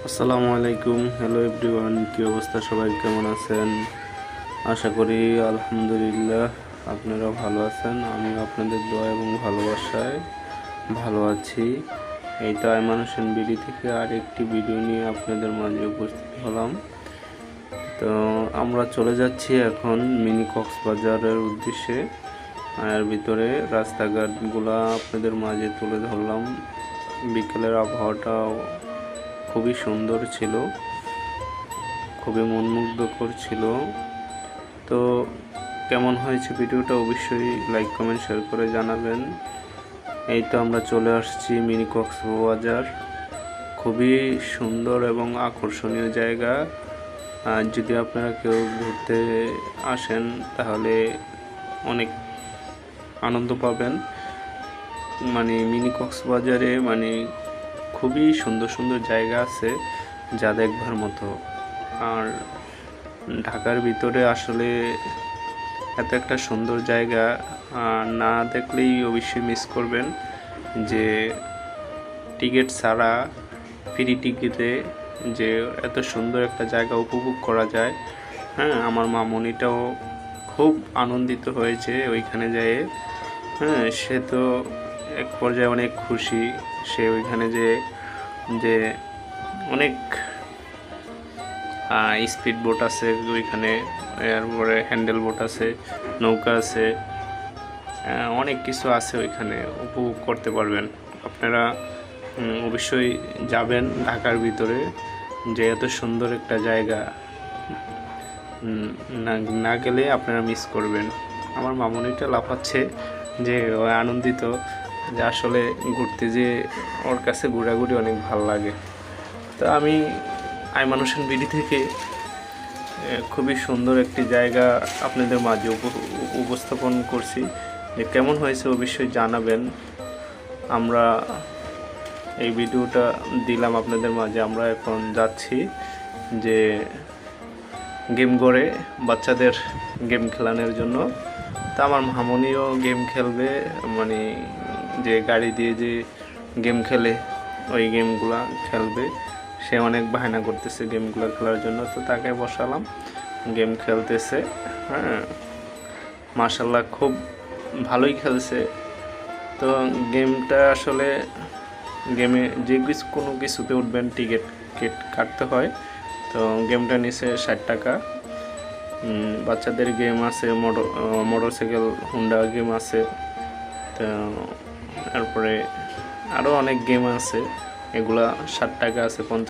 আসসালামু আলাইকুম। Hello everyone, কি অবস্থা? সবাই কেমন আছেন? আশা করি আলহামদুলিল্লাহ আপনারা ভালো আছেন। আমিও আপনাদের দোয়া এবং ভালোবাসায় ভালো আছি। এই তো আইমান হোসেন বিডি থেকে আর একটি ভিডিও নিয়ে আপনাদের মাঝে উপস্থিত হলাম। তো আমরা চলে যাচ্ছি এখন মিনি কক্সবাজারের উদ্দেশ্যে। এর ভিতরে রাস্তাঘাটগুলা আপনাদের মাঝে তুলে ধরলাম। বিকেলের আবহাওয়াটা খুবই সুন্দর ছিল, খুবই মনমুগ্ধকর ছিল। তো কেমন হয়েছে ভিডিওটা অবশ্যই লাইক কমেন্ট শেয়ার করে জানাবেন। এই তো আমরা চলে আসছি মিনি কক্সবাজার। খুবই সুন্দর এবং আকর্ষণীয় জায়গা। আর যদি আপনারা কেউ ঘুরতে আসেন তাহলে অনেক আনন্দ পাবেন। মিনি কক্সবাজারে খুবই সুন্দর সুন্দর জায়গা আছে যা দেখবার মতো। আর ঢাকার ভিতরে আসলে এত একটা সুন্দর জায়গা না দেখলেই অবশ্যই মিস করবেন, যে টিকিট ছাড়া ফ্রি টিকিটে যে এত সুন্দর একটা জায়গা উপভোগ করা যায়। হ্যাঁ, আমার মামনিটাও খুব আনন্দিত হয়েছে ওইখানে যেয়ে। হ্যাঁ, সে তো এক পর্যায়ে অনেক খুশি। সে ওইখানে যে অনেক স্পিড বোট আছে ওইখানে, এরপরে হ্যান্ডেল বোট আছে, নৌকা আছে, অনেক কিছু আছে ওইখানে, উপভোগ করতে পারবেন। আপনারা অবশ্যই যাবেন ঢাকার ভিতরে, যে এত সুন্দর একটা জায়গা না গেলে আপনারা মিস করবেন। আমার মামনিটা লাফাচ্ছে, যে ও আনন্দিত যে আসলে ঘুরতে যে ওর কাছে ঘোরাঘুরি অনেক ভালো লাগে। তো আমি আইমান হোসেন বিডি থেকে খুবই সুন্দর একটি জায়গা আপনাদের মাঝে উপস্থাপন করছি। যে কেমন হয়েছে অবশ্যই জানাবেন। আমরা এই ভিডিওটা দিলাম আপনাদের মাঝে। আমরা এখন যাচ্ছি যে গেম গড়ে বাচ্চাদের গেম খেলানোর জন্য। তা আমার মামনিও গেম খেলবে, যে গাড়ি দিয়ে যে গেম খেলে ওই গেমগুলা খেলবে। সে অনেক বায়না করতেছে গেমগুলো খেলার জন্য, তো তাকে বসালাম, গেম খেলতেছে। হ্যাঁ, মাশাল্লাহ খুব ভালোই খেলছে। তো গেমটা আসলে গেমে যে কোনো কিছুতে উঠবেন টিকিট কাটতে হয়। তো গেমটা নিচে 60 টাকা। বাচ্চাদের গেম আছে, মোটরসাইকেল হুন্ডা গেম আছে, তো তারপরে আরও অনেক গেম আছে। এগুলা 60 টাকা আছে, 50